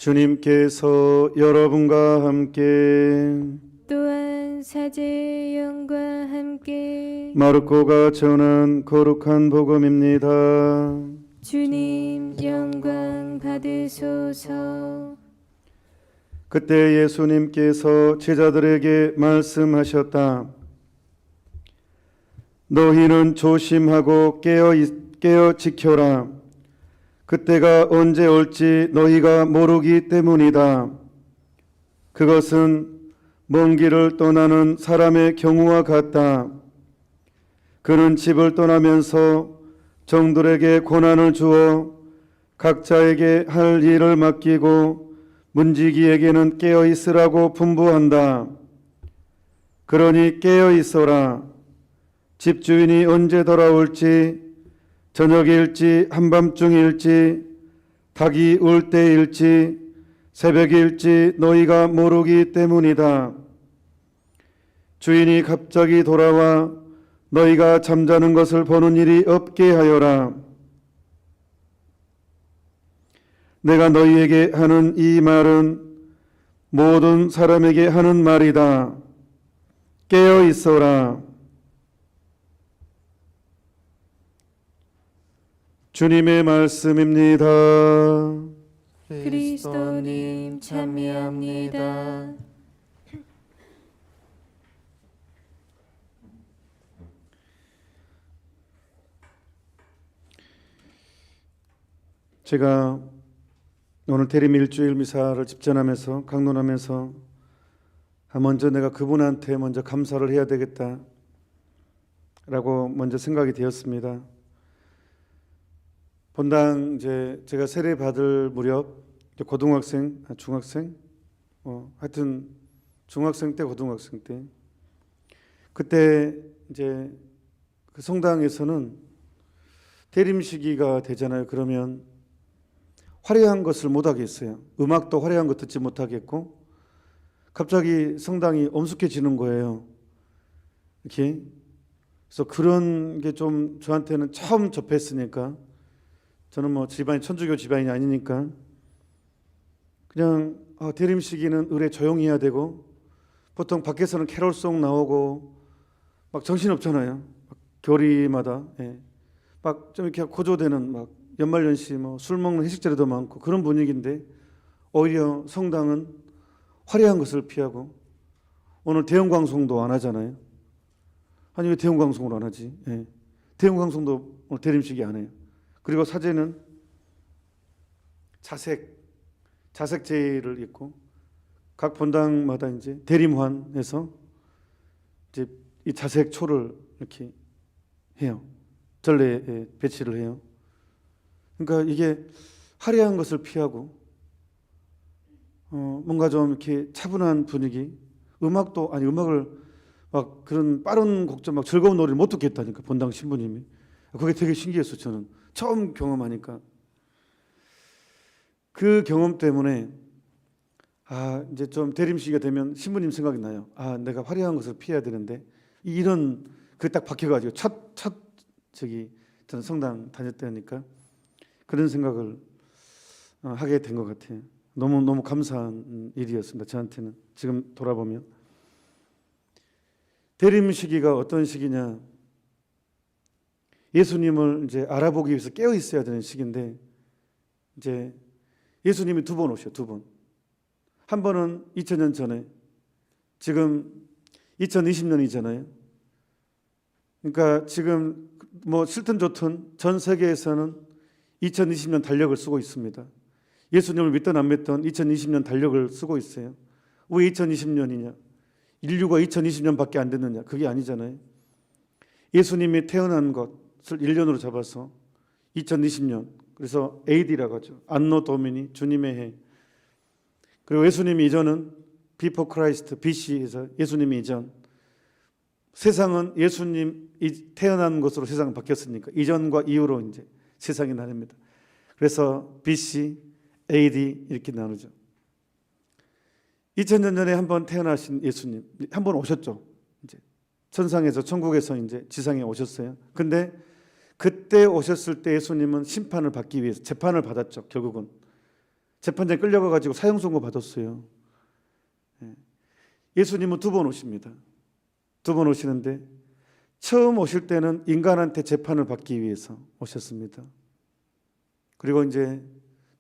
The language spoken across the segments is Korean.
주님께서 여러분과 함께 또한 사제의 영과 함께 마르코가 전한 거룩한 복음입니다. 주님 영광 받으소서. 그때 예수님께서 제자들에게 말씀하셨다. 너희는 조심하고 깨어 지켜라. 그때가 언제 올지 너희가 모르기 때문이다. 그것은 먼 길을 떠나는 사람의 경우와 같다. 그는 집을 떠나면서 정들에게 권한을 주어 각자에게 할 일을 맡기고 문지기에게는 깨어 있으라고 분부한다. 그러니 깨어 있어라. 집주인이 언제 돌아올지, 저녁일지 한밤중일지 닭이 울 때일지 새벽일지 너희가 모르기 때문이다. 주인이 갑자기 돌아와 너희가 잠자는 것을 보는 일이 없게 하여라. 내가 너희에게 하는 이 말은 모든 사람에게 하는 말이다. 깨어 있어라. 주님의 말씀입니다. 그리스도님 찬미합니다. 제가 오늘 대림 일주일 미사를 집전하면서 강론하면서 먼저 내가 그분한테 먼저 감사를 해야 되겠다라고 먼저 생각이 되었습니다. 본당 이제 제가 세례 받을 무렵 고등학생, 중학생, 하여튼 중학생 때 고등학생 때 그때 이제 그 성당에서는 대림 시기가 되잖아요. 그러면 화려한 것을 못 하겠어요. 음악도 화려한 거 듣지 못하겠고 갑자기 성당이 엄숙해지는 거예요. 이렇게 그래서 그런 게 좀 저한테는 처음 접했으니까 저는 뭐 집안이 천주교 집안이 아니니까 그냥 대림 시기는 의례 조용히 해야 되고 보통 밖에서는 캐롤송 나오고 막 정신 없잖아요. 교리마다 막 좀 이렇게 고조되는 막 연말연시 뭐 술 먹는 회식 자리도 많고 그런 분위기인데 오히려 성당은 화려한 것을 피하고 오늘 대형 방송도 안 하잖아요. 아니 왜 대형 방송을 안 하지? 대형 방송도 오늘 대림 시기 안 해요. 그리고 사제는 자색 제의를 입고 각 본당마다 이제 대림환에서 이제 이 자색초를 이렇게 해요. 전례에 배치를 해요. 그러니까 이게 화려한 것을 피하고 뭔가 좀 이렇게 차분한 분위기, 음악을 막 그런 빠른 곡좀 막 즐거운 노래를 못 듣겠다니까 본당 신부님이. 그게 되게 신기했어요. 저는 처음 경험하니까 그 경험 때문에 이제 좀 대림 시기가 되면 신부님 생각이 나요. 내가 화려한 것을 피해야 되는데 이런 그 딱 박혀가지고 첫 저는 성당 다닐 때니까 그런 생각을 하게 된 것 같아요. 너무 감사한 일이었습니다. 저한테는 지금 돌아보면 대림 시기가 어떤 시기냐? 예수님을 이제 알아보기 위해서 깨어 있어야 되는 시기인데 이제 예수님이 두 번 오셔. 두 번. 한 번은 2000년 전에, 지금 2020년이잖아요. 그러니까 지금 뭐 싫든 좋든 전 세계에서는 2020년 달력을 쓰고 있습니다. 예수님을 믿든 안 믿든 2020년 달력을 쓰고 있어요. 왜 2020년이냐? 인류가 2020년밖에 안 됐느냐? 그게 아니잖아요. 예수님이 태어난 것을 1년으로 잡아서 2020년, 그래서 AD라고 하죠. 안노 도미니, 주님의 해. 그리고 예수님이 이전은 Before Christ, BC에서 예수님이 이전. 세상은 예수님이 태어난 것으로 세상은 바뀌었으니까 이전과 이후로 이제 세상이 나뉩니다. 그래서 BC, AD 이렇게 나누죠. 2000년 전에 한번 태어나신 예수님, 한 번 오셨죠. 이제 천상에서 천국에서 이제 지상에 오셨어요. 근데 그때 오셨을 때 예수님은 심판을 받기 위해서 재판을 받았죠. 결국은 재판장에 끌려가가지고 사형 선고 받았어요. 예수님은 두 번 오십니다. 두 번 오시는데 처음 오실 때는 인간한테 재판을 받기 위해서 오셨습니다. 그리고 이제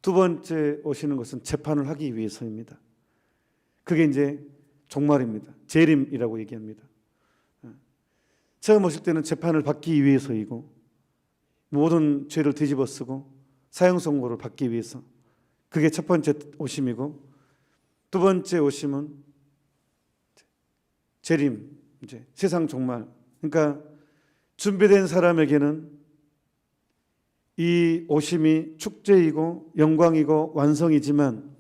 두 번째 오시는 것은 재판을 하기 위해서입니다. 그게 이제 종말입니다. 재림이라고 얘기합니다. 처음 오실 때는 재판을 받기 위해서이고 모든 죄를 뒤집어쓰고 사형 선고를 받기 위해서, 그게 첫 번째 오심이고, 두 번째 오심은 재림, 이제 세상 종말. 그러니까 준비된 사람에게는 이 오심이 축제이고 영광이고 완성이지만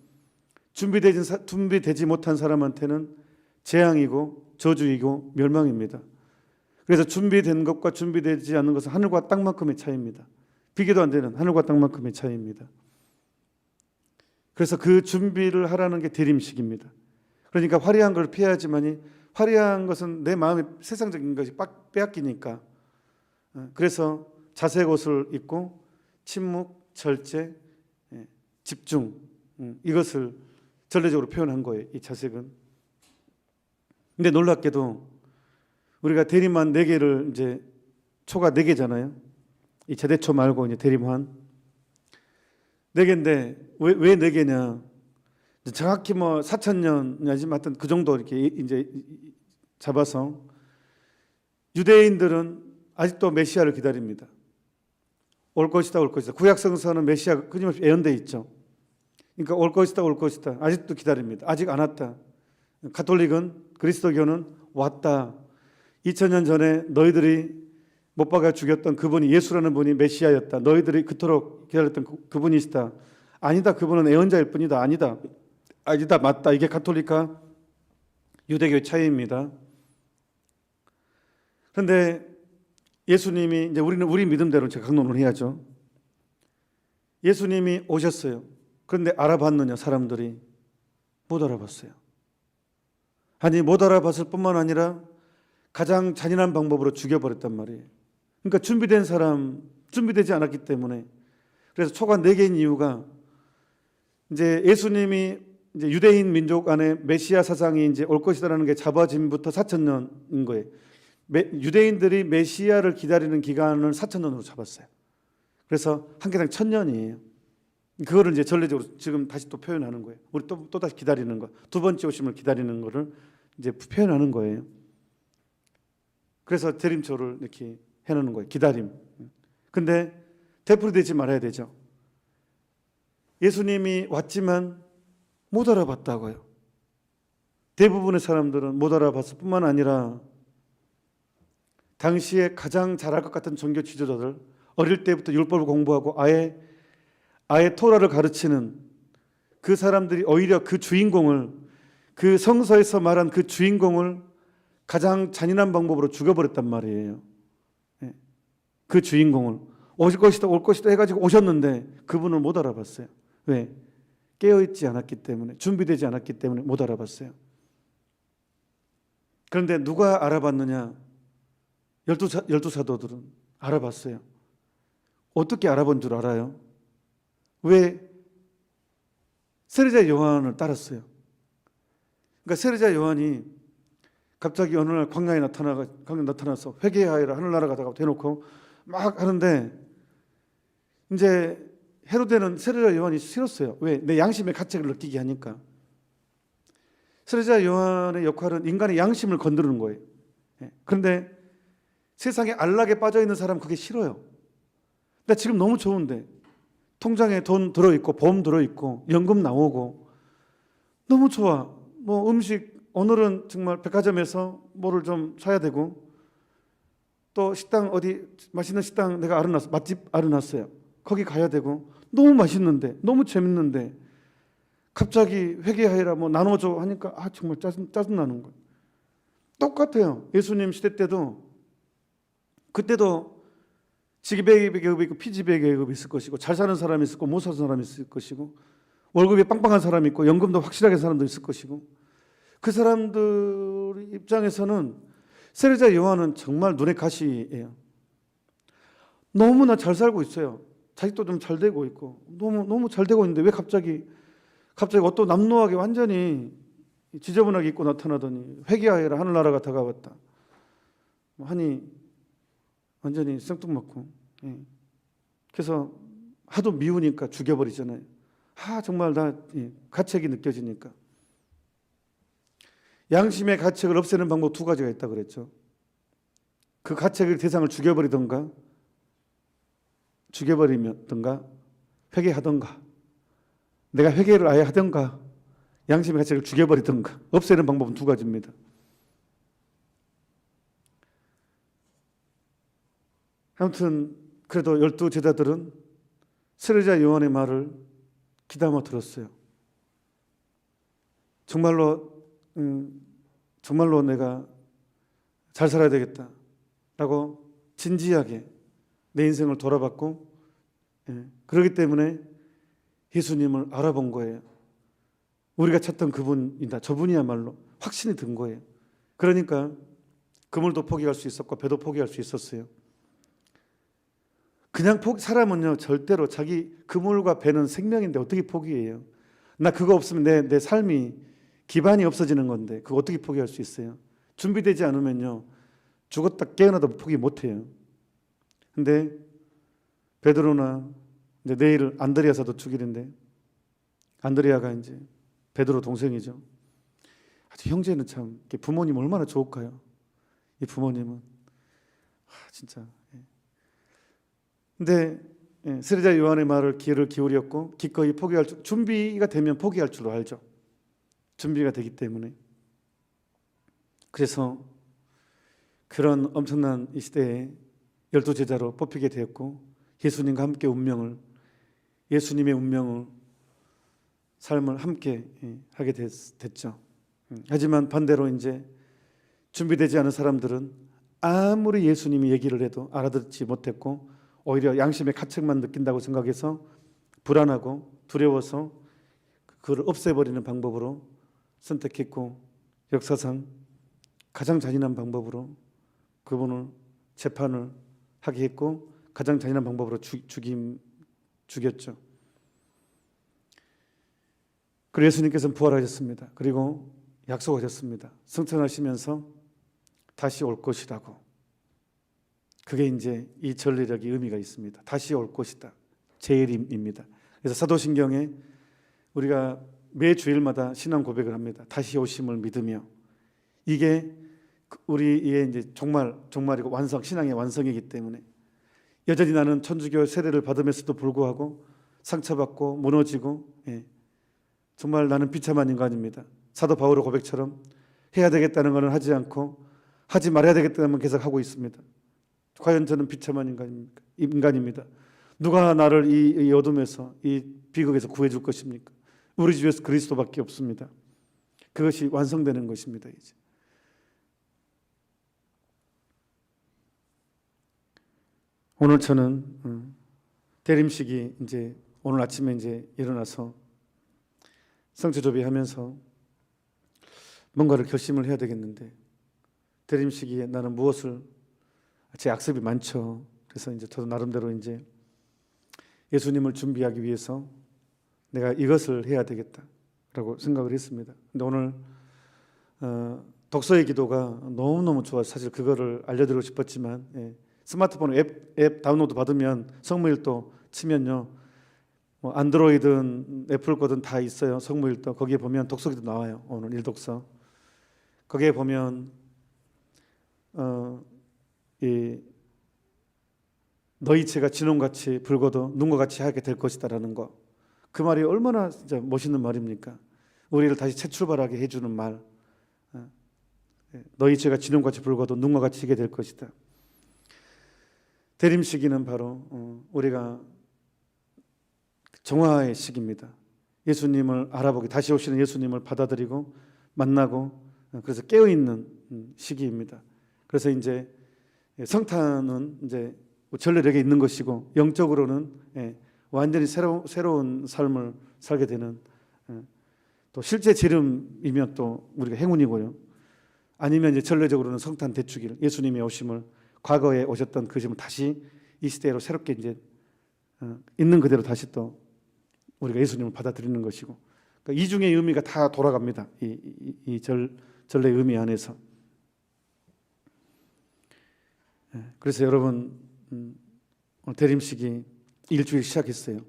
준비되지 못한 사람한테는 재앙이고 저주이고 멸망입니다. 그래서 준비된 것과 준비되지 않는 것은 하늘과 땅만큼의 차이입니다. 비교도 안 되는 하늘과 땅만큼의 차이입니다. 그래서 그 준비를 하라는 게 대림식입니다. 그러니까 화려한 걸 피해야지만이, 화려한 것은 내 마음에 세상적인 것이 빼앗기니까, 그래서 자색 옷을 입고 침묵, 절제, 집중, 이것을 전례적으로 표현한 거예요. 이 자색은. 근데 놀랍게도 우리가 대림한 4개를 이제 초가 4개잖아요. 이 제대초 말고 이제 대림한 4개인데 왜 4개냐? 정확히 뭐 4,000년이지 하여튼 그 정도 이렇게 이제 잡아서 유대인들은 아직도 메시아를 기다립니다. 올 것이다, 올 것이다. 구약 성서는 메시아 끊임없이 예언돼 있죠. 그러니까 올 것이다, 올 것이다. 아직도 기다립니다. 아직 안 왔다. 가톨릭은, 그리스도교는 왔다. 2000년 전에 너희들이 못 박아 죽였던 그분이, 예수라는 분이 메시아였다. 너희들이 그토록 기다렸던 그분이시다. 아니다, 그분은 예언자일 뿐이다. 아니다, 아니다, 맞다. 이게 가톨릭과 유대교의 차이입니다. 그런데 예수님이, 이제 우리는 우리 믿음대로 제가 강론을 해야죠. 예수님이 오셨어요. 그런데 알아봤느냐? 사람들이 못 알아봤어요. 아니, 못 알아봤을 뿐만 아니라 가장 잔인한 방법으로 죽여버렸단 말이에요. 그러니까 준비된 사람, 준비되지 않았기 때문에. 그래서 초가 4개인 이유가, 이제 예수님이 이제 유대인 민족 안에 메시아 사상이 이제 올 것이다라는 게 잡아짐부터 4,000년인 거예요. 유대인들이 메시아를 기다리는 기간을 4,000년으로 잡았어요. 그래서 한 개당 1,000년이에요. 그거를 이제 전례적으로 지금 다시 또 표현하는 거예요. 우리 또 다시 기다리는 거, 두 번째 오심을 기다리는 거를 이제 표현하는 거예요. 그래서 대림초를 이렇게 해놓는 거예요. 기다림. 근데 되풀이되지 말아야 되죠. 예수님이 왔지만 못 알아봤다고요. 대부분의 사람들은 못 알아봤을 뿐만 아니라 당시에 가장 잘할 것 같은 종교 지도자들, 어릴 때부터 율법을 공부하고 아예 토라를 가르치는 그 사람들이 오히려 그 주인공을, 그 성서에서 말한 그 주인공을 가장 잔인한 방법으로 죽여버렸단 말이에요. 그 주인공을 오실 것이다, 올 것이다 해가지고 오셨는데 그분을 못 알아봤어요. 왜? 깨어있지 않았기 때문에, 준비되지 않았기 때문에 못 알아봤어요. 그런데 누가 알아봤느냐? 12 사도들은 알아봤어요. 어떻게 알아본 줄 알아요? 왜? 세례자 요한을 따랐어요. 그러니까 세례자 요한이 갑자기 어느 날 광야에 나타나서 회개하여라, 하늘나라 가다가 대놓고 막 하는데, 이제 헤로데는 세례자 요한이 싫었어요. 왜? 내 양심의 가책을 느끼게 하니까. 세례자 요한의 역할은 인간의 양심을 건드리는 거예요. 그런데 세상에 안락에 빠져 있는 사람 그게 싫어요. 나 지금 너무 좋은데 통장에 돈 들어있고 보험 들어있고 연금 나오고 너무 좋아. 뭐 음식, 오늘은 정말 백화점에서 뭐를 좀 사야 되고, 또 식당, 어디 맛있는 식당 내가 알아놨어, 맛집 알아놨어요. 거기 가야 되고, 너무 맛있는데, 너무 재밌는데 갑자기 회개하여라, 뭐 나눠줘 하니까 정말 짜증나는 거예요. 똑같아요. 예수님 시대 때도, 그때도 지기배 계급이 있고 피지배 계급이 있을 것이고, 잘 사는 사람이 있을 거고 못 사는 사람이 있을 것이고, 월급이 빵빵한 사람이 있고 연금도 확실하게 사람도 있을 것이고, 그 사람들 입장에서는 세례자 요한은 정말 눈의 가시예요. 너무나 잘 살고 있어요. 자식도 좀 잘 되고 있고 너무 잘 되고 있는데 왜 갑자기 갑자기 옷도 남루하게 완전히 지저분하게 입고 나타나더니 회개하여라 하늘나라가 다가왔다 하니 완전히 생뚱맞고, 예. 그래서 하도 미우니까 죽여버리잖아요. 정말 나 가책이 느껴지니까. 양심의 가책을 없애는 방법 두 가지가 있다고 그랬죠. 그 가책의 대상을 죽여버리던가 회개하던가, 내가 회개를 아예 하던가, 양심의 가책을 죽여버리던가. 없애는 방법은 두 가지입니다. 아무튼 그래도 12 제자들은 세례자 요한의 말을 귀담아 들었어요. 정말로 내가 잘 살아야 되겠다라고 진지하게 내 인생을 돌아봤고, 그렇기 때문에 예수님을 알아본 거예요. 우리가 찾던 그분이다. 저분이야말로 확신이 든 거예요. 그러니까 그물도 포기할 수 있었고 배도 포기할 수 있었어요. 그냥 사람은요 절대로 자기 그물과 배는 생명인데 어떻게 포기해요? 나 그거 없으면 내 삶이 기반이 없어지는 건데 그거 어떻게 포기할 수 있어요? 준비되지 않으면요 죽었다 깨어나도 포기 못해요. 근데 베드로나 이제 내일 안드레아사도 죽일인데, 안드레아가 이제 베드로 동생이죠. 아주 형제는 참 부모님 얼마나 좋을까요? 이 부모님은 진짜. 근데 세례자 요한의 말을 귀를 기울였고 기꺼이 포기할 줄, 준비가 되면 포기할 줄로 알죠. 준비가 되기 때문에. 그래서 그런 엄청난 이 시대에 12 제자로 뽑히게 되었고 예수님과 함께 예수님의 운명을 삶을 함께 하게 됐죠. 하지만 반대로 이제 준비되지 않은 사람들은 아무리 예수님이 얘기를 해도 알아듣지 못했고 오히려 양심의 가책만 느낀다고 생각해서 불안하고 두려워서 그걸 없애버리는 방법으로 선택했고, 역사상 가장 잔인한 방법으로 그분을 재판을 하게 했고 가장 잔인한 방법으로 죽였죠. 그리고 예수님께서는 부활하셨습니다. 그리고 약속하셨습니다. 승천하시면서 다시 올 것이라고. 그게 이제 이 전례력이 의미가 있습니다. 다시 올 것이다. 재림입니다. 그래서 사도신경에 우리가 매 주일마다 신앙 고백을 합니다. 다시 오심을 믿으며. 이게 우리의 이제 종말이고 신앙의 완성이기 때문에 여전히 나는 천주교 세례를 받으면서도 불구하고 상처받고 무너지고, 정말 나는 비참한 인간입니다. 사도 바울의 고백처럼 해야 되겠다는 것은 하지 않고 하지 말아야 되겠다는 건 계속 하고 있습니다. 과연 저는 비참한 인간입니다. 누가 나를 이 어둠에서, 이 비극에서 구해줄 것입니까? 우리 주 예수 그리스도밖에 없습니다. 그것이 완성되는 것입니다. 이제 오늘 저는 대림식이 이제 오늘 아침에 이제 일어나서 성체조비하면서 뭔가를 결심을 해야 되겠는데, 대림식이에 나는 무엇을, 제 악습이 많죠. 그래서 이제 저도 나름대로 이제 예수님을 준비하기 위해서 내가 이것을 해야 되겠다라고 생각을 했습니다. 근데 오늘 독서의 기도가 너무너무 좋아서 사실 그거를 알려드리고 싶었지만, 스마트폰 앱 다운로드 받으면 성무일도 치면요, 뭐 안드로이든 애플 거든 다 있어요. 성무일도 거기에 보면 독서기도 나와요. 오늘 일독서 거기에 보면 너희 죄가 진홍같이 붉어도 눈과 같이 하얗게 될 것이다라는 거, 그 말이 얼마나 진짜 멋있는 말입니까? 우리를 다시 재출발하게 해주는 말. 너희 죄가 진홍같이 붉어도 눈과 같이 하게 될 것이다. 대림시기는 바로 우리가 정화의 시기입니다. 예수님을 알아보기, 다시 오시는 예수님을 받아들이고 만나고, 그래서 깨어있는 시기입니다. 그래서 이제 성탄은 이제 전례력에 있는 것이고, 영적으로는 완전히 새로운 삶을 살게 되는, 또 실제 재림이면 또 우리가 행운이고요. 아니면 이제 전례적으로는 성탄 대축일, 예수님의 오심을, 과거에 오셨던 그 점을 다시 이 시대로 새롭게 이제 있는 그대로 다시 또 우리가 예수님을 받아들이는 것이고, 그러니까 이중의 의미가 다 돌아갑니다. 이 절의 의미 안에서. 그래서 여러분 오늘 대림식이 일주일 시작했어요.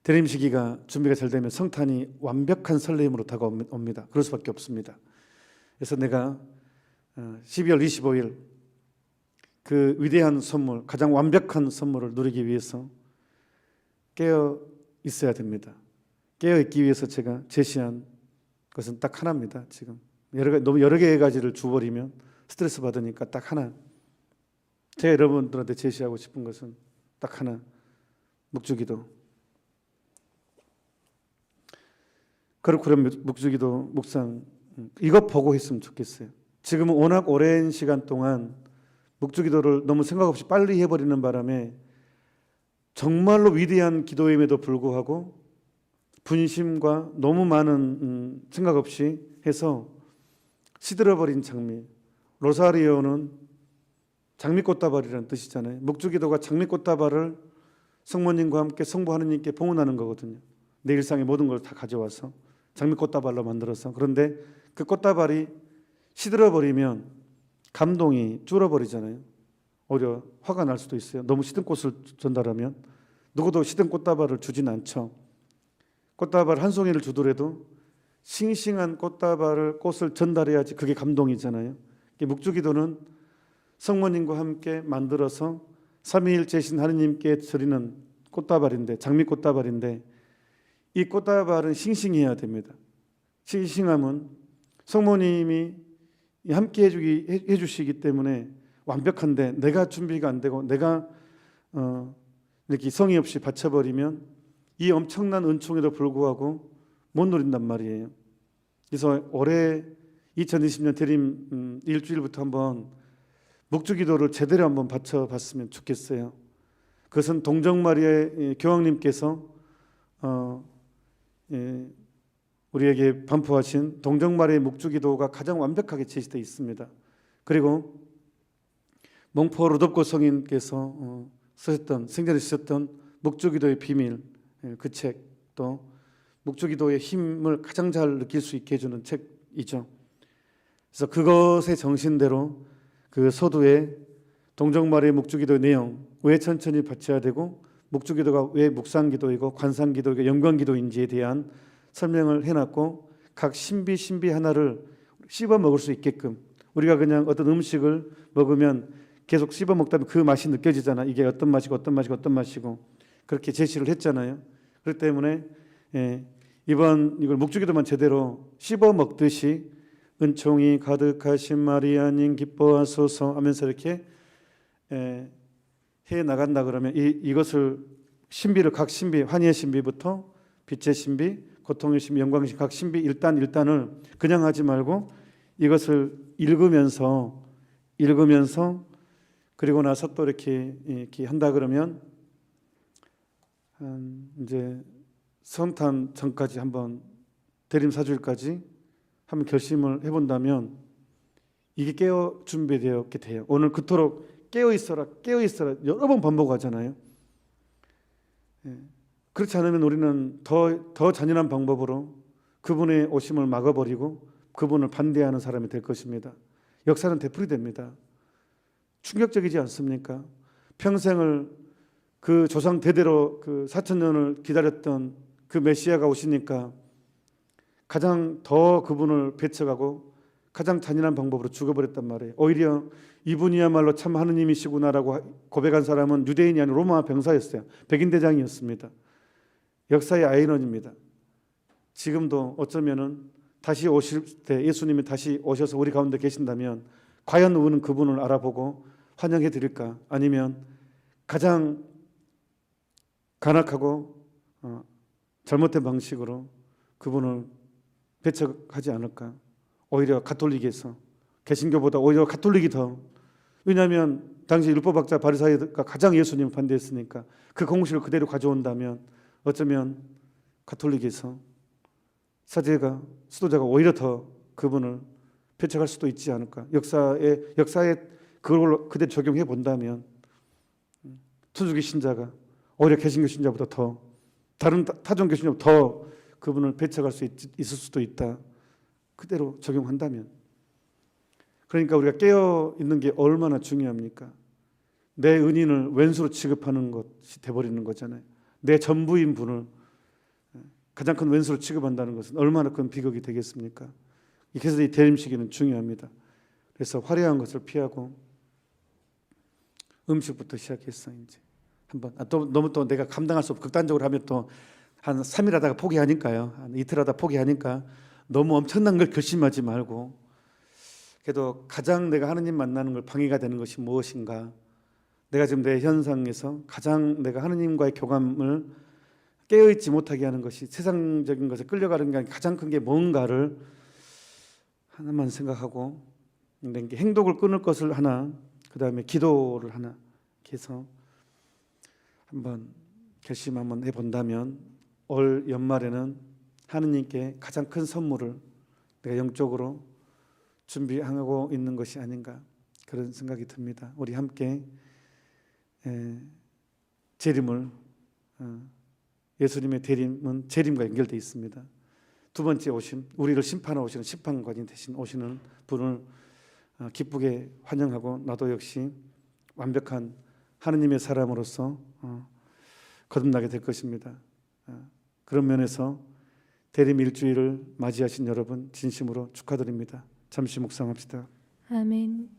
대림시기가 준비가 잘 되면 성탄이 완벽한 설렘으로 다가옵니다. 그럴 수밖에 없습니다. 그래서 내가 12월 25일 그 위대한 선물, 가장 완벽한 선물을 누리기 위해서 깨어 있어야 됩니다. 깨어 있기 위해서 제가 제시한 것은 딱 하나입니다. 지금 너무 여러 개의 가지를 주버리면 스트레스 받으니까 딱 하나. 제가 여러분들한테 제시하고 싶은 것은 딱 하나, 묵주기도. 그런 묵주기도 묵상 이것 보고 했으면 좋겠어요. 지금은 워낙 오랜 시간 동안 묵주기도를 너무 생각 없이 빨리 해버리는 바람에 정말로 위대한 기도임에도 불구하고 분심과 너무 많은 생각 없이 해서 시들어버린 장미. 로사리오는 장미꽃다발이라는 뜻이잖아요. 묵주기도가 장미꽃다발을 성모님과 함께 성부 하느님께 봉헌하는 거거든요. 내 일상의 모든 걸 다 가져와서 장미꽃다발로 만들어서. 그런데 그 꽃다발이 시들어버리면 감동이 줄어버리잖아요. 오히려 화가 날 수도 있어요. 너무 시든 꽃을 전달하면. 누구도 시든 꽃다발을 주진 않죠. 꽃다발 한 송이를 주더라도 싱싱한 꽃을 전달해야지 그게 감동이잖아요. 묵주기도는 성모님과 함께 만들어서 삼위일체신 하느님께 드리는 꽃다발인데, 장미꽃다발인데, 이 꽃다발은 싱싱해야 됩니다. 싱싱함은 성모님이 함께 해주시기 때문에 완벽한데 내가 준비가 안 되고 내가 이렇게 성의 없이 바쳐버리면 이 엄청난 은총에도 불구하고 못 누린단 말이에요. 그래서 올해 2020년 대림 일주일부터 한번 묵주기도를 제대로 한번 바쳐봤으면 좋겠어요. 그것은 동정마리아의 교황님께서 우리에게 반포하신 동정마리아의 묵주기도가 가장 완벽하게 제시되어 있습니다. 그리고 몽포 루도코 성인께서 쓰셨던, 생전에 쓰셨던 묵주기도의 비밀, 그 책도 묵주기도의 힘을 가장 잘 느낄 수 있게 해주는 책이죠. 그래서 그것의 정신대로 그 서두에 동정마리아의 묵주기도의 내용, 왜 천천히 바쳐야 되고 묵주기도가 왜 묵상기도이고 관상기도이고 영광기도인지에 대한 설명을 해놨고, 각 신비 하나를 씹어 먹을 수 있게끔, 우리가 그냥 어떤 음식을 먹으면 계속 씹어 먹다 보면 그 맛이 느껴지잖아. 이게 어떤 맛이고 어떤 맛이고 어떤 맛이고 그렇게 제시를 했잖아요. 그렇기 때문에 이번 이걸 묵주기도만 제대로 씹어 먹듯이 은총이 가득하신 마리아님 기뻐하소서 하면서 이렇게 해 나간다 그러면 이것을 신비를, 각 신비, 환희의 신비부터 빛의 신비, 고통의 신비, 영광의 신비, 각 신비 일단을 그냥 하지 말고 이것을 읽으면서 그리고 나서 또 이렇게 한다 그러면 이제 성탄 전까지 한번 대림 사주일까지 한번 결심을 해본다면 이게 깨어 준비되었게 돼요. 오늘 그토록 깨어 있어라 여러 번 반복하잖아요. 그렇지 않으면 우리는 더 잔인한 방법으로 그분의 오심을 막아버리고 그분을 반대하는 사람이 될 것입니다. 역사는 되풀이됩니다. 충격적이지 않습니까? 평생을 그 조상 대대로 그 4,000년을 기다렸던 그 메시아가 오시니까 가장 더 그분을 배척하고 가장 잔인한 방법으로 죽어버렸단 말이에요. 오히려 이분이야말로 참 하느님이시구나라고 고백한 사람은 유대인이 아닌 로마 병사였어요. 백인 대장이었습니다. 역사의 아이러니입니다. 지금도 어쩌면은 다시 오실 때 예수님이 다시 오셔서 우리 가운데 계신다면 과연 우리는 그분을 알아보고 환영해 드릴까? 아니면 가장 간악하고 잘못된 방식으로 그분을 배척하지 않을까? 오히려 가톨릭에서, 개신교보다 오히려 가톨릭이 더, 왜냐하면 당시 율법학자 바리사이가 가장 예수님을 반대했으니까 그 공식을 그대로 가져온다면 어쩌면 가톨릭에서 사제가, 수도자가 오히려 더 그분을 배척할 수도 있지 않을까? 역사에 그걸 그대로 적용해 본다면 천주교 신자가 오히려 개신교 신자보다 더, 다른 타종교 신자보다 더 그분을 배척할 수 있을 수도 있다. 그대로 적용한다면. 그러니까 우리가 깨어 있는 게 얼마나 중요합니까? 내 은인을 왼수로 취급하는 것이 돼버리는 거잖아요. 내 전부인 분을 가장 큰 왼수로 취급한다는 것은 얼마나 큰 비극이 되겠습니까? 그래서 이 대림 시기는 중요합니다. 그래서 화려한 것을 피하고 음식부터 시작했어. 이제 한번 또 너무 또 내가 감당할 수 없고 극단적으로 하면 또 한 3일 하다가 포기하니까요. 한 이틀 하다 포기하니까 너무 엄청난 걸 결심하지 말고, 그래도 가장 내가 하느님 만나는 걸 방해가 되는 것이 무엇인가? 내가 지금 내 현상에서 가장 내가 하느님과의 교감을 깨어있지 못하게 하는 것이, 세상적인 것에 끌려가는 게 가장 큰 게 뭔가를 하나만 생각하고, 행동을 끊을 것을 하나, 그 다음에 기도를 하나 이렇게 해서 한번 결심 한번 해본다면 올 연말에는 하느님께 가장 큰 선물을 내가 영적으로 준비하고 있는 것이 아닌가, 그런 생각이 듭니다. 우리 함께 재림을, 예수님의 대림은 재림과 연결되어 있습니다. 두 번째 오심, 우리를 심판하러 오시는 심판관이 대신 오시는 분을 기쁘게 환영하고, 나도 역시 완벽한 하느님의 사람으로서 거듭나게 될 것입니다. 그런 면에서 대림 일주일을 맞이하신 여러분 진심으로 축하드립니다. 잠시 묵상합시다. 아멘.